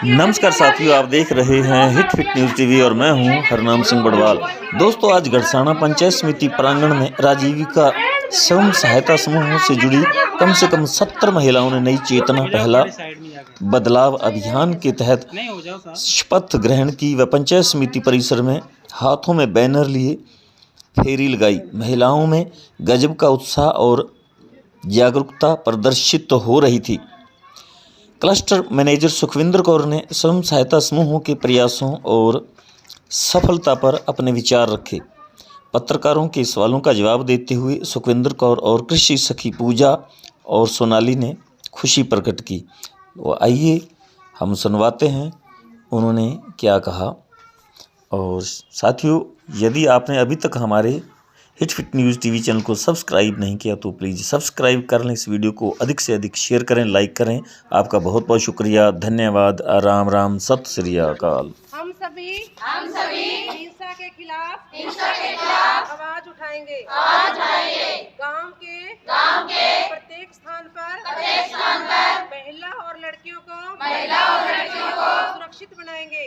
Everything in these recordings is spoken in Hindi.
नमस्कार साथियों, आप देख रहे हैं हिट फिट न्यूज़ टीवी और मैं हूं हरनाम सिंह बड़वाल। दोस्तों, आज गढ़साना पंचायत समिति प्रांगण में राजीविका स्वयं सहायता समूहों से जुड़ी कम से कम 70 महिलाओं ने नई चेतना पहला बदलाव अभियान के तहत शपथ ग्रहण की व पंचायत समिति परिसर में हाथों में बैनर लिए फेरी लगाई। महिलाओं में गजब का उत्साह और जागरूकता प्रदर्शित हो रही थी। क्लस्टर मैनेजर सुखविंदर कौर ने स्वयं सहायता समूहों के प्रयासों और सफलता पर अपने विचार रखे। पत्रकारों के सवालों का जवाब देते हुए सुखविंदर कौर और कृषि सखी पूजा और सोनाली ने खुशी प्रकट की। वो आइए हम सुनवाते हैं उन्होंने क्या कहा। और साथियों, यदि आपने अभी तक हमारे hit fit news TV channel को सब्सक्राइब नहीं किया तो प्लीज़ सब्सक्राइब कर लें। इस वीडियो को अधिक से अधिक शेयर करें, लाइक करें। आपका बहुत बहुत शुक्रिया, धन्यवाद। राम राम, सत श्री अकाल। हम सभी हिंसा के खिलाफ आवाज उठाएंगे। गांव के प्रत्येक स्थान पर महिला और लड़कियों को सुरक्षित बनाएंगे।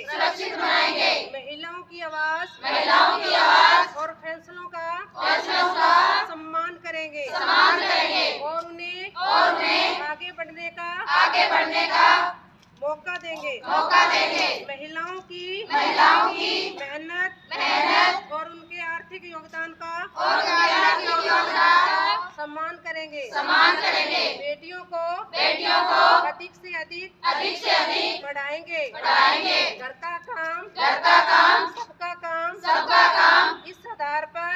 महिलाओं की आवाज और फैसलों का सम्मान करेंगे और उन्हें आगे बढ़ने का मौका देंगे। महिलाओं की मेहनत और उनके आर्थिक योगदान का सम्मान करेंगे। बेटियों को अधिक से अधिक बढ़ाएंगे। घर का काम सबका काम इस आधार पर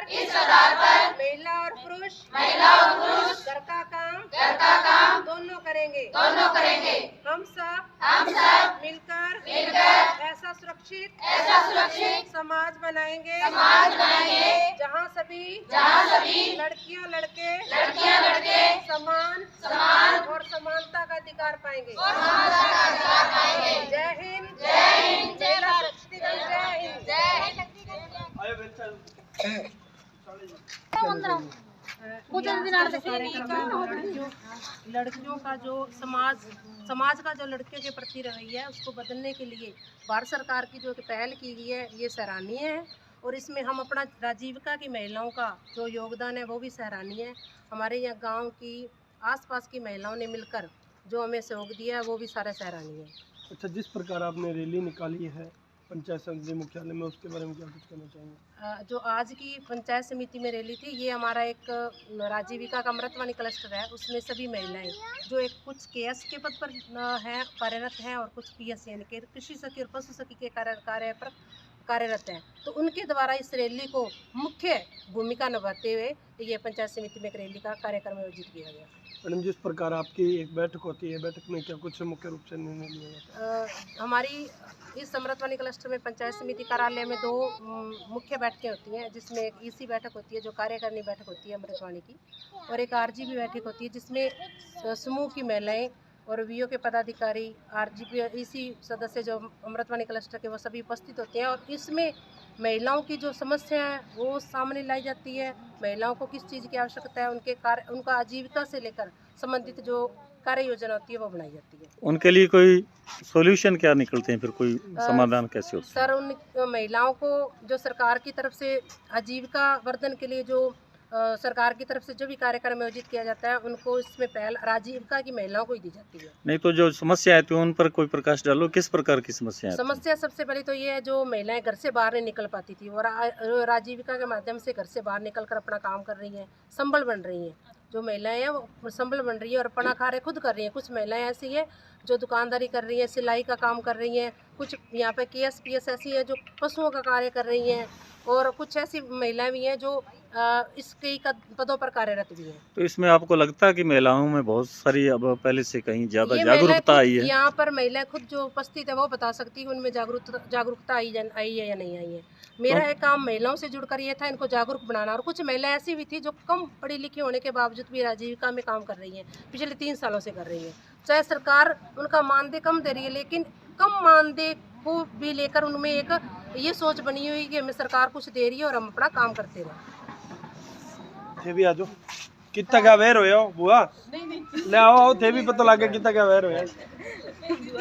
महिला और पुरुष घर का काम दोनों करेंगे। हम सब मिलकर ऐसा सुरक्षित समाज बनाएंगे जहाँ सभी लड़कियाँ लड़के समान और समानता का अधिकार पाएंगे। जय हिंद, जय शक्ति, जय हिंद। लड़कियों का जो समाज का जो लड़कियों के प्रति रवैया है उसको बदलने के लिए भारत सरकार की जो पहल की गई है ये सराहनीय है। और इसमें हम अपना राजीविका की महिलाओं का जो योगदान है वो भी सराहनीय है। हमारे यहाँ गांव की आसपास की महिलाओं ने मिलकर जो हमें सहयोग दिया है वो भी सारा सराहनीय है। अच्छा, जिस प्रकार आपने रैली निकाली है पंचायत समिति मुख्यालय में, उसके बारे में क्या कुछ कहना चाहेंगे? जो आज की पंचायत समिति में रैली थी ये हमारा एक राजीविका का अमृतवाणी क्लस्टर है। उसमें सभी महिलाएं जो एक कुछ केएस के पद पर हैं कार्यरत हैं और कुछ पीएस यानी कि कृषि सखी और पशु सखी के कार्य पर कार्यरत हैं, तो उनके द्वारा इस रैली को मुख्य भूमिका निभाते हुए ये पंचायत समिति में एक रैली का कार्यक्रम आयोजित किया गया। मैडम, जिस प्रकार आपकी एक बैठक होती है, बैठक में क्या कुछ मुख्य रूप से निर्णय लिया जाता है? हमारी इस अमृतवाणी क्लस्टर में पंचायत समिति कार्यालय में 2 मुख्य बैठकें होती हैं, जिसमें एक ईसी बैठक होती है जो कार्यकारिणी बैठक होती है अमृतवाणी की, और एक आरजीबी बैठक होती है जिसमें समूह की महिलाएं और वीओ के पदाधिकारी, आरजीबी ईसी सदस्य जो अमृतवाणी क्लस्टर के वो सभी उपस्थित होते हैं। और इसमें महिलाओं की जो समस्या है वो सामने लाई जाती है। महिलाओं को किस चीज़ की आवश्यकता है, उनका आजीविका से लेकर संबंधित जो कार्य योजना होती है वो बनाई जाती है। उनके लिए कोई सॉल्यूशन क्या निकलते हैं, फिर कोई समाधान कैसे होता है? सर, उन महिलाओं को जो सरकार की तरफ से आजीविका वर्धन के लिए जो सरकार की तरफ से जो भी कार्यक्रम आयोजित किया जाता है उनको इसमें पहल राजीविका की महिलाओं को ही दी जाती है। नहीं तो जो समस्या आती है उन पर कोई प्रकाश डालो, किस प्रकार की समस्या है? समस्या सबसे पहले तो ये है जो महिलाएं घर से बाहर नहीं निकल पाती थी और राजीविका के माध्यम से घर से बाहर निकल कर अपना काम कर रही हैं, संबल बन रही हैं। जो महिलाएं हैं वो संबल बन रही है और अपना कार्य खुद कर रही हैं। कुछ महिलाएं ऐसी हैं जो दुकानदारी कर रही हैं, सिलाई का काम कर रही हैं, कुछ यहाँ पे केएस पीएस ऐसी है जो पशुओं का कार्य कर रही हैं, और कुछ ऐसी महिलाएं भी हैं जो इस कई पदों पर कार्यरत भी हैं। तो इसमें आपको लगता है कि महिलाओं में बहुत सारी अब पहले से कहीं ज़्यादा जागरूकता आई है? यहाँ पर महिलाएं खुद जो उपस्थित है वो बता सकती है उनमें जागरूकता आई है या नहीं आई है। मेरा एक काम महिलाओं से जुड़कर ये था इनको जागरूक बनाना। और कुछ महिलाएं ऐसी भी थी जो कम पढ़ी लिखी होने के बावजूद भी आजीविका में काम कर रही हैं, पिछले 3 सालों से कर रही हैं। चाहे सरकार उनका मानदेय कम दे रही है, लेकिन कम मानदेय को भी लेकर उनमें एक ये सोच बनी हुई कि हमें सरकार कुछ दे रही है और हम अपना काम करते रहें। थे भी आजो कितना क्या वेर हो बुआ ले आओ थे भी पता लगे कितना क्या वेर हो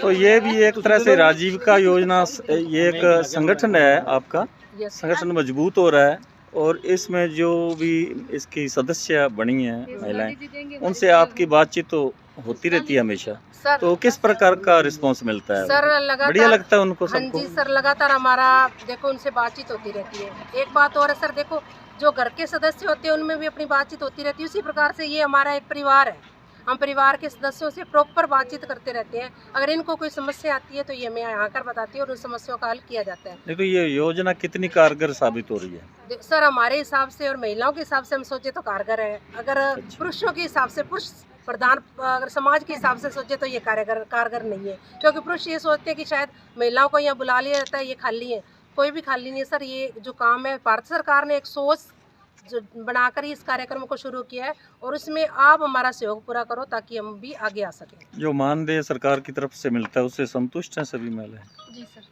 तो ये भी एक तरह से राजीविका योजना, ये एक संगठन है आपका, यस संगठन मजबूत हो रहा है और इसमें जो भी इसकी सदस्य बनी हैं महिलाएं, उनसे आपकी बातचीत तो होती रहती है हमेशा, सर। तो किस प्रकार का रिस्पांस मिलता है? सर बढ़िया लगातार, लगता है उनको हाँ सबको? जी सर, लगातार हमारा देखो उनसे बातचीत होती रहती है। एक बात और है सर, देखो जो घर के सदस्य होते हैं उनमें भी अपनी बातचीत होती रहती है। उसी प्रकार से ये हमारा एक परिवार है, हम परिवार के सदस्यों से प्रॉपर बातचीत करते रहते हैं। अगर इनको कोई समस्या आती है तो ये हमें आकर बताती है और उन समस्याओं का हल किया जाता है। देखो ये योजना कितनी कारगर साबित हो रही है? सर हमारे हिसाब से और महिलाओं के हिसाब से हम सोचे तो कारगर है। अगर पुरुषों के हिसाब से, पुरुष प्रधान अगर समाज के हिसाब से सोचे तो ये कारगर नहीं है, क्योंकि पुरुष ये सोचते हैं कि शायद महिलाओं को यहाँ बुला लिया जाता है, ये खाली है। कोई भी खाली नहीं है सर। ये जो काम है, भारत सरकार ने एक सोच जो बनाकर इस कार्यक्रम को शुरू किया है और उसमें आप हमारा सहयोग पूरा करो ताकि हम भी आगे आ सकें। जो मानदेय सरकार की तरफ से मिलता है उससे संतुष्ट हैं सभी महिलाएं? जी सर।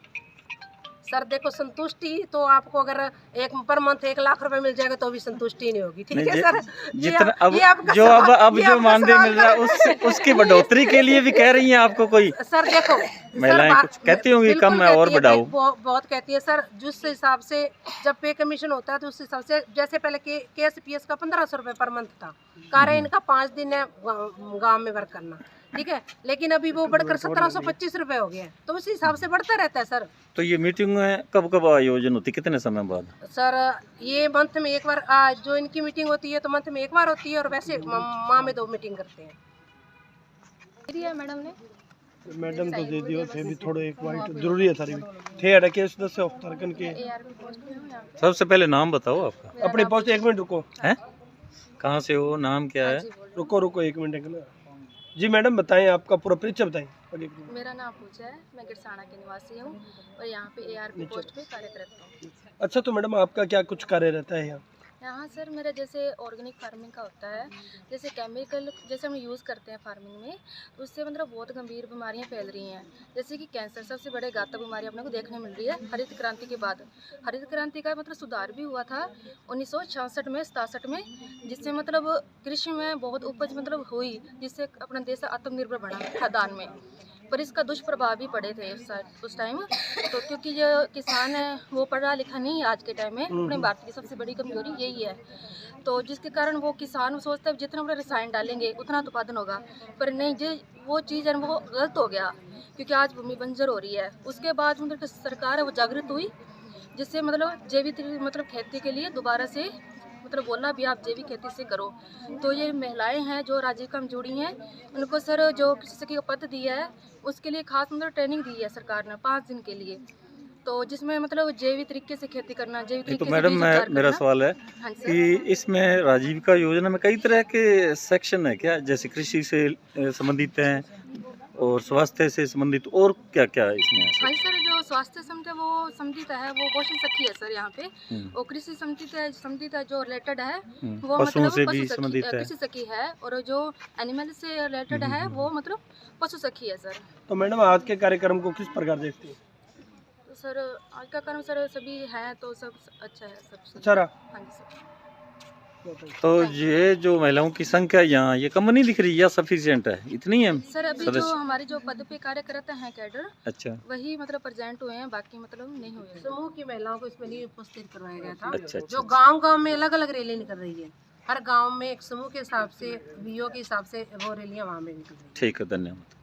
सर देखो संतुष्टि तो आपको अगर एक पर मंथ 1 लाख रुपए मिल जाएगा तो भी संतुष्टि नहीं होगी, ठीक है नहीं, सर। जितना अब ये आपका जो सवाल- अब ये जो आपका मानदेय सवाल मिल रहा है उसकी बढ़ोतरी के लिए भी कह रही हैं आपको कोई? सर देखो महिलाएं सर, कुछ कहती होंगी बिल्कुल कम है और कहती है, बढ़ाओ। बहुत कहती है सर। जिस हिसाब से जब पे कमीशन होता है तो उस हिसाब से, जैसे पहले KSPS का 1500 रुपये पर मंथ था, कार्य इनका 5 दिन है गाँव में वर्क करना, ठीक है, लेकिन अभी वो बढ़कर 1725 रुपये हो गया है, तो उस हिसाब से बढ़ता रहता है सर। तो ये मीटिंग में कब कब आयोजन होती, कितने समय बाद? सर ये मंथ में एक बार जो इनकी मीटिंग होती है तो मंथ में एक बार होती है, और वैसे माह में 2 मीटिंग करते हैं। मैडम तो दे दियो थे भी थोड़े एक वाइट जरूरी है सारी थे अड़ा के सदस्य तरकन के। सबसे पहले नाम बताओ आपका। अपने पोस्ट 1 मिनट रुको, हैं? कहाँ से हो, नाम क्या है? रुको 1 मिनट ना जी। मैडम बताएं, आपका पूरा परिचय बताएं। मेरा नाम पूजा है, मैं गिरसाना की निवासी हूँ और यहाँ पे ARP पोस्ट पे कार्य करता हूँ। अच्छा, तो मैडम आपका क्या कुछ कार्य रहता है यहाँ? यहाँ सर मेरा जैसे ऑर्गेनिक फार्मिंग का होता है, जैसे केमिकल जैसे हम यूज़ करते हैं फार्मिंग में, तो उससे मतलब बहुत गंभीर बीमारियाँ फैल रही हैं, जैसे कि कैंसर सबसे बड़े घातक बीमारी अपने को देखने मिल रही है हरित क्रांति के बाद। हरित क्रांति का मतलब सुधार भी हुआ था 1966 में 67 में, जिससे मतलब कृषि में बहुत उपज मतलब हुई, जिससे अपना देश आत्मनिर्भर बना खाद्यान्न में। पर इसका दुष्प्रभाव भी पड़े थे उस टाइम, तो क्योंकि जो किसान है वो पढ़ा लिखा नहीं है आज के टाइम में। अपने भारत की सबसे बड़ी कमजोरी यही है, तो जिसके कारण वो किसान सोचता है जितना बड़ा रसायन डालेंगे उतना उत्पादन होगा, पर नहीं, जो वो चीज़ है वो गलत हो गया, क्योंकि आज भूमि बंजर हो रही है। उसके बाद मतलब सरकार है वो जागृत हुई, जिससे मतलब जैविक मतलब खेती के लिए दोबारा से मतलब बोला भी आप जैविक खेती से करो। तो ये महिलाएं हैं जो राजीविका में जुड़ी हैं, उनको सर जो कृषि का पद दिया है उसके लिए खास मतलब ट्रेनिंग दी है सरकार ने 5 दिन के लिए, तो जिसमें मतलब जैविक तरीके से खेती करना, जैविक तरीके तो से मैडम बीज उपचार मेरा करना। सवाल है हाँ जी कि इसमें राजीविका योजना में कई तरह के सेक्शन है क्या, जैसे कृषि से संबंधित हैं और स्वास्थ्य से संबंधित, और क्या क्या है इसमें? हाँ सर, जो स्वास्थ्य समिति वो समिति है वो पोषण सखी है सर यहाँ पे, और कृषि समिति है जो रिलेटेड है वो पशुओं मतलब से पशु भी सखी संबंधित है। कृषि सखी है, और जो एनिमल से रिलेटेड है वो मतलब पशु सखी है सर। तो मैडम आज के कार्यक्रम को किस प्रकार देखते हैं? तो सर आज का काम सर सभी है तो सब अच्छा है, सब अच्छा रहा। हाँ जी सर। तो ये जो महिलाओं की संख्या यहाँ ये कम नहीं दिख रही या सफिशिएंट है, इतनी है सर अभी जो हमारे जो पद पे कार्य करते हैं कैडर, अच्छा वही मतलब प्रेजेंट हुए हैं, बाकी मतलब नहीं हुए हैं। समूह की महिलाओं को इसमें नहीं उपस्थित करवाया गया था। अच्छा जो गांव में अलग अलग रैली निकल रही है, हर गांव में एक समूह के हिसाब से, VO के हिसाब से वो रैलियां वहाँ में निकल रही है। ठीक है, धन्यवाद।